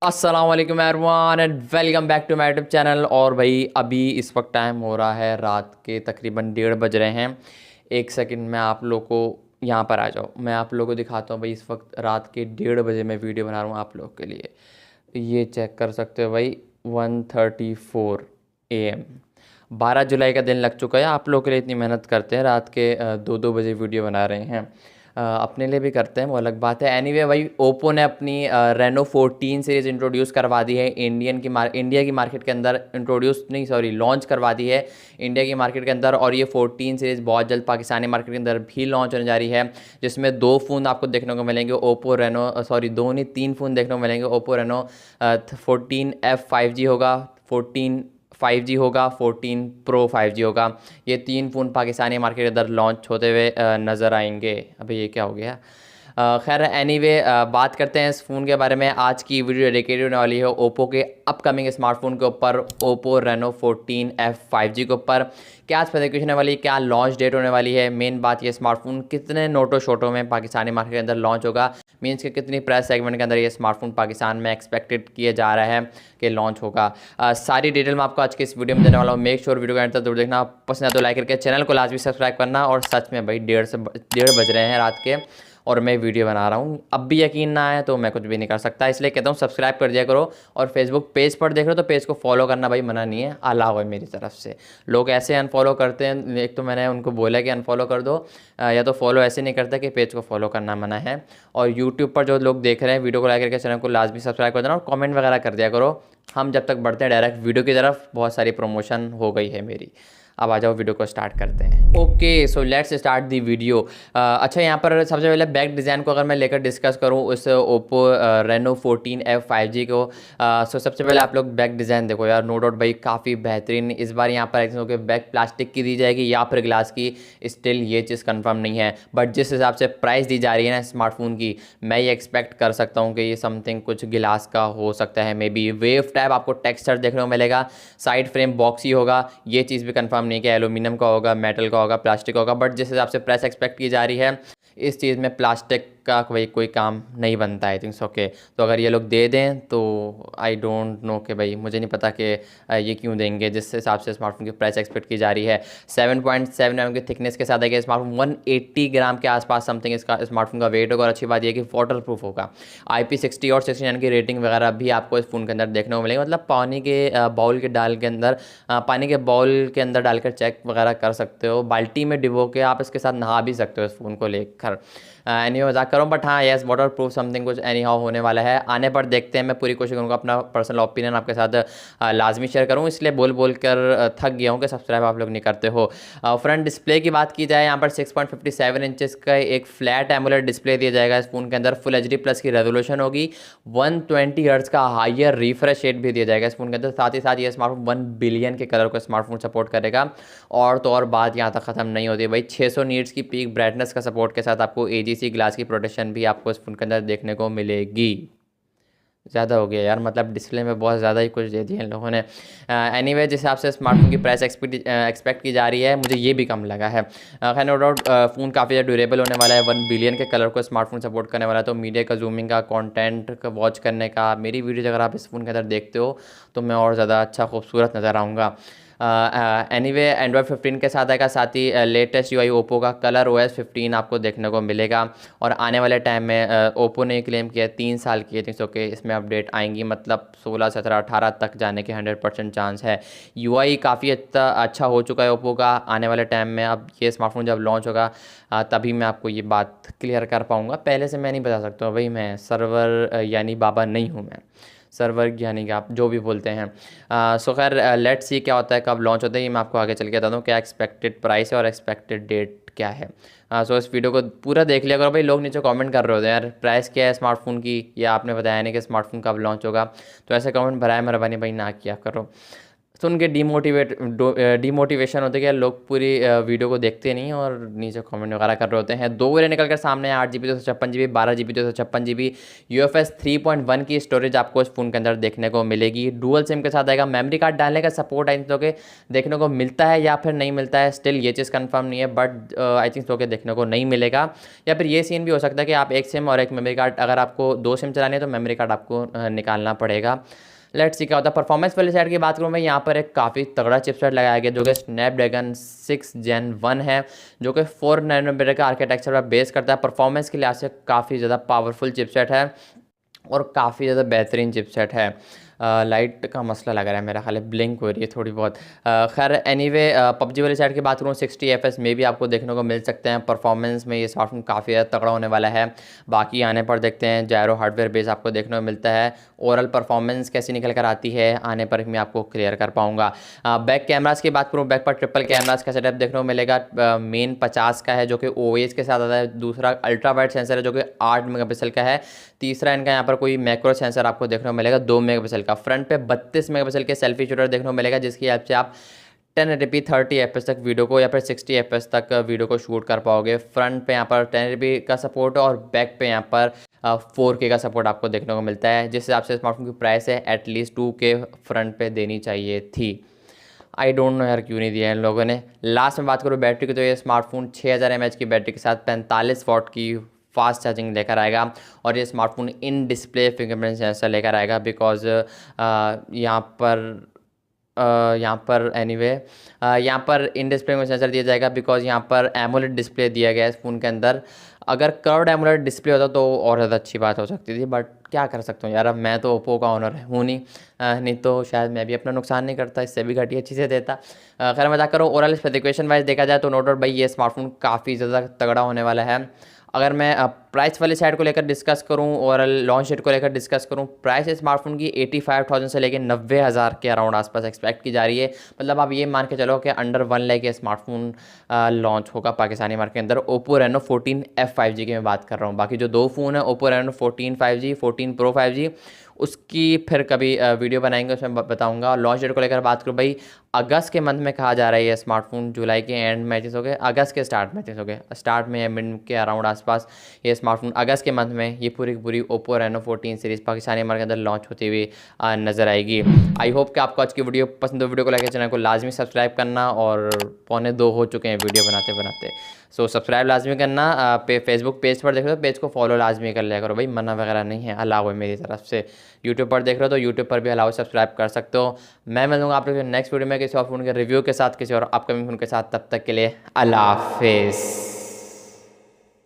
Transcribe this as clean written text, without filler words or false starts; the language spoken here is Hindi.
अस्सलाम वालेकुम everyone and welcome back to my YouTube channel. और भाई अभी इस वक्त टाइम हो रहा है रात के तकरीबन 1:30 बज रहे हैं। एक सेकंड में आप लोग को यहाँ पर आ जाओ, मैं आप लोगों को दिखाता हूँ भाई। इस वक्त रात के 1:30 बजे मैं वीडियो बना रहा हूँ आप लोग के लिए। ये चेक कर सकते हो भाई, 1:34 AM। 12 जुलाई का दिन लग चुका है। आप लोग के लिए इतनी मेहनत करते हैं, रात के 2-2 बजे वीडियो बना रहे हैं। अपने लिए भी करते हैं, वो अलग बात है। एनीवे भाई, ओप्पो ने अपनी रेनो 14 सीरीज़ इंट्रोड्यूस करवा दी है इंडिया की मार्केट के अंदर। इंट्रोड्यूस नहीं, सॉरी, लॉन्च करवा दी है इंडिया की मार्केट के अंदर। और ये 14 सीरीज़ बहुत जल्द पाकिस्तानी मार्केट के अंदर भी लॉन्च होने जा रही है, जिसमें 2 फ़ोन आपको देखने को मिलेंगे। ओप्पो रेनो, सॉरी, 2 नहीं 3 फ़ोन देखने को मिलेंगे। ओप्पो रेनो 14F 5G होगा, 14 5G होगा, 14 प्रो 5G होगा। ये 3 फ़ोन पाकिस्तानी मार्केट के अंदर लॉन्च होते हुए नज़र आएंगे। अभी ये क्या हो गया? खैर एनीवे, बात करते हैं इस फ़ोन के बारे में। आज की वीडियो डेडिकेटेड होने वाली है ओप्पो के अपकमिंग स्मार्टफोन के ऊपर, ओप्पो रेनो 14F 5G के ऊपर। क्या स्पेसिफिकेशन होने वाली है, क्या लॉन्च डेट होने वाली है, मेन बात ये स्मार्टफोन कितने नोटो शोटों में पाकिस्तानी मार्केट के अंदर लॉन्च होगा, मीन्स कि कितनी प्राइस सेगमेंट के अंदर ये स्मार्टफोन पाकिस्तान में एक्सपेक्टेड किया जा रहा है कि लॉन्च होगा। सारी डिटेल मैं आपको आज की इस वीडियो में देने वाला हूँ। मेक श्योर वीडियो का एंड तक जरूर देखना। पसंद है तो लाइक करके चैनल को लाजमी सब्सक्राइब करना। और सच में भाई 1:30 बज रहे हैं रात के और मैं वीडियो बना रहा हूँ। अब भी यकीन ना आए तो मैं कुछ भी नहीं कर सकता, इसलिए कहता हूँ सब्सक्राइब कर दिया करो। और फेसबुक पेज पर देख रहे हो तो पेज को फॉलो करना भाई मना नहीं है, अलाउ है मेरी तरफ से। लोग ऐसे अनफॉलो करते हैं, एक तो मैंने उनको बोला कि अनफॉलो कर दो, या तो फॉलो ऐसे नहीं करता कि पेज को फॉलो करना मना है। और यूट्यूब पर जो लोग देख रहे हैं वीडियो को लाइक करके चैनल को लाजमी सब्सक्राइब कर देना और कमेंट वगैरह कर दिया करो। हम जब तक बढ़ते हैं डायरेक्ट वीडियो की तरफ, बहुत सारी प्रमोशन हो गई है मेरी। अब आ जाओ वीडियो को स्टार्ट करते हैं। Okay, so let's start the video. अच्छा, यहाँ पर सबसे पहले बैक डिज़ाइन को अगर मैं लेकर डिस्कस करूँ उस ओप्पो रेनो 14F 5G को, सो सबसे पहले आप लोग बैक डिज़ाइन देखो यार, नो डाउट भाई काफ़ी बेहतरीन। इस बार यहाँ पर कि बैक प्लास्टिक की दी जाएगी या फिर ग्लास की, स्टिल ये चीज़ कंफर्म नहीं है। बट जिस हिसाब से प्राइस दी जा रही है ना स्मार्टफोन की, मैं ये एक्सपेक्ट कर सकता हूँ कि ये समथिंग कुछ गिलास का हो सकता है। मे बी वेव टाइप आपको टेक्सचर देखने को मिलेगा, साइड फ्रेम बॉक्सी होगा। ये चीज़ भी कंफर्म नहीं कि एल्यूमिनियम का होगा, मेटल का होगा, प्लास्टिक का होगा। बट जिस हिसाब से प्राइस एक्सपेक्ट की जा रही है, इस चीज़ में प्लास्टिक का कोई काम नहीं बनता है। आई थिंक ओके, तो अगर ये लोग दे दें तो आई डोंट नो कि भाई, मुझे नहीं पता कि ये क्यों देंगे। जिस हिसाब से स्मार्टफोन की प्राइस एक्सपेक्ट की जा रही है, 7.7 mm की थिकनेस के साथ है कि स्मार्टफोन 180 ग्राम के आसपास समथिंग इसका स्मार्टफोन का वेट होगा। और अच्छी बात यह कि वाटर प्रूफ होगा। IP60 और 69 की रेटिंग वगैरह भी आपको इस फ़ोन के अंदर देखने को मिलेगी। मतलब पानी के बाउल के डाल के अंदर, पानी के बाउल के अंदर डालकर चेक वगैरह कर सकते हो। बाल्टी में डिबो के आप इसके साथ नहा भी सकते हो इस फ़ोन को लेकर। एनी मजाक करूँ, बट हाँ यस, वाटर प्रूफ समथिंग कुछ एनी हाउ होने वाला है। आने पर देखते हैं। मैं पूरी कोशिश करूँगा अपना पर्सनल ओपिनियन आपके साथ लाजमी शेयर करूँ, इसलिए बोल बोल कर थक गया हूँ कि सब्सक्राइब आप लोग नहीं करते हो। फ्रंट डिस्प्ले की बात की जाए, यहाँ पर 6.57 इंचेस का एक फ्लैट एमोलेड डिस्प्ले दिया जाएगा इस फोन के अंदर। फुल HD+ की रेजोल्यूशन होगी। 120 हर्ट्ज का हायर रिफ्रेश रेट भी दिया जाएगा इस फोन के अंदर। साथ ही साथ ये स्मार्टफोन 1 बिलियन के कलर को स्मार्टफोन सपोर्ट करेगा। और तो और बात यहाँ तक ख़त्म नहीं होती भाई, 600 नीट्स की पीक ब्राइटनेस का सपोर्ट के साथ आपको AGC ग्लास की प्रोटेक्शन भी आपको इस फोन के अंदर देखने को मिलेगी। ज़्यादा हो गया यार, मतलब डिस्प्ले में बहुत ज़्यादा ही कुछ दे दिया इन लोगों ने। एनीवे, जिस हिसाब से स्मार्टफोन की प्राइस एक्सपेक्ट की जा रही है, मुझे ये भी कम लगा है। खैर नो डाउट फ़ोन काफ़ी ज़्यादा ड्यूरेबल होने वाला है। 1 बिलियन के कलर को स्मार्टफोन सपोर्ट करने वाला है, तो मीडिया का, जूमिंग का, कंटेंट का वॉच करने का, मेरी वीडियोज अगर आप इस फ़ोन के अंदर देखते हो तो मैं और ज़्यादा अच्छा खूबसूरत नज़र आऊँगा। एनीवे, एंड्रॉयड 15 के साथ आएगा। साथ ही लेटेस्ट UI ओप्पो का कलर OS 15 आपको देखने को मिलेगा। और आने वाले टाइम में ओप्पो ने क्लेम किया 3 साल की है ओके, इसमें अपडेट आएंगी, मतलब 16, 17, 18 तक जाने के 100% चांस है। UI काफ़ी अच्छा हो चुका है ओप्पो का। आने वाले टाइम में अब ये स्मार्टफोन जब लॉन्च होगा तभी मैं आपको ये बात क्लियर कर पाऊँगा। पहले से मैं नहीं बता सकता हूँ भाई, मैं सर्वर यानी बाबा नहीं हूँ, मैं सर्वर यानी कि आप जो भी बोलते हैं। सो खैर लेट्स सी क्या होता है, कब लॉन्च होता है, ये मैं आपको आगे चल के बता दूँ क्या एक्सपेक्टेड प्राइस है और एक्सपेक्टेड डेट क्या है। सो इस वीडियो को पूरा देख लिया करो भाई। लोग नीचे कमेंट कर रहे होते हैं यार प्राइस क्या है स्मार्टफोन की, या आपने बताया नहीं कि स्मार्टफोन कब लॉन्च होगा, तो ऐसे कमेंट भराए मेहरबानी भाई ना किया करो। सुन के डीमोटिवेशन होता है कि लोग पूरी वीडियो को देखते नहीं और नीचे कमेंट वगैरह कर रहे होते हैं। 2 वेरिएंट निकल कर सामने है, 8GB 256GB, 12GB 256GB, UFS 3.1 की स्टोरेज आपको इस फ़ोन के अंदर देखने को मिलेगी। डुअल सिम के साथ आएगा। मेमोरी कार्ड डालने का सपोर्ट आई थिंक के देखने को मिलता है या फिर नहीं मिलता है, स्टिल ये चीज़ कंफर्म नहीं है, बट आई थिंक के देखने को नहीं मिलेगा। या फिर ये सीन भी हो सकता है कि आप एक सिम और एक मेमोरी कार्ड, अगर आपको 2 सिम चलानी है तो मेमोरी कार्ड आपको निकालना पड़ेगा। लेट्स सी क्या होता है। परफॉर्मेंस वाली साइड की बात करूँ मैं, यहाँ पर एक काफ़ी तगड़ा चिपसेट लगाया गया जो कि स्नैपड्रैगन 6 Gen 1 है, जो कि 4 नैनोमीटर का आर्किटेक्चर पर बेस करता है। परफॉर्मेंस के लिहाज से काफ़ी ज़्यादा पावरफुल चिपसेट है और काफ़ी ज़्यादा बेहतरीन चिपसेट है। लाइट का मसला लग रहा है मेरा ख्याल है, ब्लिंक हो रही है थोड़ी बहुत। खैर एनीवे, पबजी वाली साइड की बात करूँ 60 FPS में भी आपको देखने को मिल सकते हैं। परफॉर्मेंस में ये स्मार्टफोन काफ़ी ज़्यादा तगड़ा होने वाला है। बाकी आने पर देखते हैं, जायरो हार्डवेयर बेस आपको देखने को मिलता है। ओवरऑल परफॉर्मेंस कैसी निकल कर आती है आने पर मैं आपको क्लियर कर पाऊँगा। बैक कैमरास की बात करूँ, बैक पर ट्रिपल कैमरास का सेटअप देखने को मिलेगा। मेन 50 का है जो कि OIS के साथ आता है। दूसरा अल्ट्रा वाइड सेंसर है जो कि 8 मेगापिक्सल का है। तीसरा इनका यहाँ पर कोई मैक्रो सेंसर आपको देखने को मिलेगा 2 मेगापिक्सल का। फ्रंट पे 32 मेगापिक्सल के सेल्फी शूटर देखने को मिलेगा, जिसकी हेल्प से आप 1080p 30 FPS तक वीडियो को या फिर 60 FPS तक वीडियो को शूट कर पाओगे। फ्रंट पे यहाँ पर 1080p का सपोर्ट है और बैक पे यहाँ पर 4K का सपोर्ट आपको देखने को मिलता है। जिस हिसाब से स्मार्टफोन की प्राइस है एटलीस्ट 2K फ्रंट पे देनी चाहिए थी। आई डोंट नो यार क्यों नहीं दिया इन लोगों ने। लास्ट में बात करूँ बैटरी की, तो ये स्मार्टफोन 6000 mAh की बैटरी के साथ 45 वाट की फास्ट चार्जिंग लेकर आएगा और ये smartphone in display fingerprint sensor लेकर आएगा। बिकॉज यहाँ पर एनीवे यहाँ पर इन डिस्प्ले में सेंसर दिया जाएगा बिकॉज यहाँ पर एमोलेड डिस्प्ले दिया गया है इस फ़ोन के अंदर। अगर कर्व्ड एमोलेड डिस्प्ले होता तो और ज़्यादा अच्छी बात हो सकती थी, बट क्या कर सकता हूँ यार, अब मैं तो ओप्पो का ऑनर हूँ नहीं, नहीं तो शायद मैं भी अपना नुकसान नहीं करता, इससे भी घटिया चीज़ें देता। खैर मजाक करो, ओवरऑल स्पेसिफिकेशन वाइज देखा जाए तो नो डाउट भाई ये स्मार्टफोन काफ़ी ज़्यादा तगड़ा होने वाला है। अगर मैं प्राइस वाली साइड को लेकर डिस्कस करूं और लॉन्च डेट को लेकर डिस्कस करूं, प्राइस स्मार्टफोन की 85,000 से लेकर 90,000 के अराउंड आसपास एक्सपेक्ट की जा रही है। मतलब आप ये मान के चलो कि अंडर 1 लाख के स्मार्टफोन लॉन्च होगा पाकिस्तानी मार्केट के अंदर। ओप्पो रेनो 14F 5G की मैं बात कर रहा हूँ। बाकी जो 2 फ़ोन है Oppo Reno 14 5G, 14 Pro 5G, उसकी फिर कभी वीडियो बनाएंगे, उसमें बताऊंगा। लॉन्च डेट को लेकर बात करूँ भाई, अगस्त के मंथ में कहा जा रहा है ये स्मार्टफोन, जुलाई के एंड में हो गए, अगस्त के स्टार्ट में हो गए, स्टार्ट में या मिड के अराउंड आसपास ये स्मार्टफोन अगस्त के मंथ में ये पूरी की पूरी Oppo Reno 14 series Pakistani market के अंदर लॉन्च होती हुई नज़र आएगी। आई होप कि आपको आज की वीडियो पसंद हो। वीडियो को लाइक चैनल को लाजमी सब्सक्राइब करना, और 1:45 हो चुके हैं वीडियो बनाते बनाते, सो सब्सक्राइब लाजमी करना। फेसबुक पेज पर देख रहे हो तो पेज को फॉलो लाजमी कर लिया करो भाई, मना वगैरह नहीं है, अलाउ है मेरी तरफ से। यूट्यूब पर देख रहे हो तो यूट्यूब पर भी अलाउ सब्सक्राइब कर सकते हो। मैं मिलूंगा आप लोग नेक्स्ट वीडियो में किसी और फोन के रिव्यू के साथ, किसी और अपकमिंग फोन के साथ। तब तक के लिए अल्लाह हाफिज़।